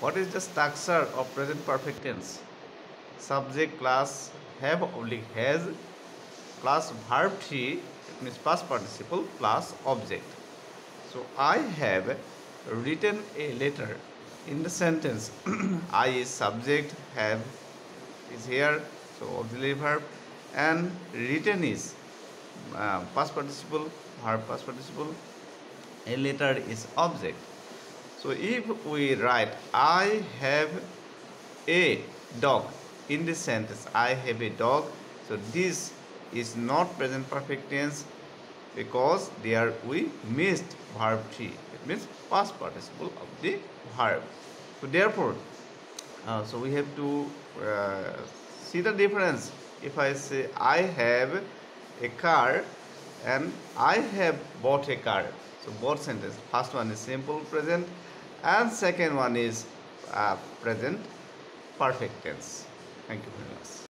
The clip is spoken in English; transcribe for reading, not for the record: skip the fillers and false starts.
What is the structure of present perfect tense? Subject plus have oblique has plus verb tree, it means past participle plus object. So I have written a letter. In the sentence, I is subject, have is here, so auxiliary verb, and written is past participle, verb past participle, a letter is object. So if we write I have a dog in this sentence, I have a dog, so this is not present perfect tense because there we missed verb 3. It means past participle of the verb. So therefore, so we have to see the difference. If I say I have a car and I have bought a car, so both sentence. First one is simple present, and second one is present perfect tense. Thank you very much.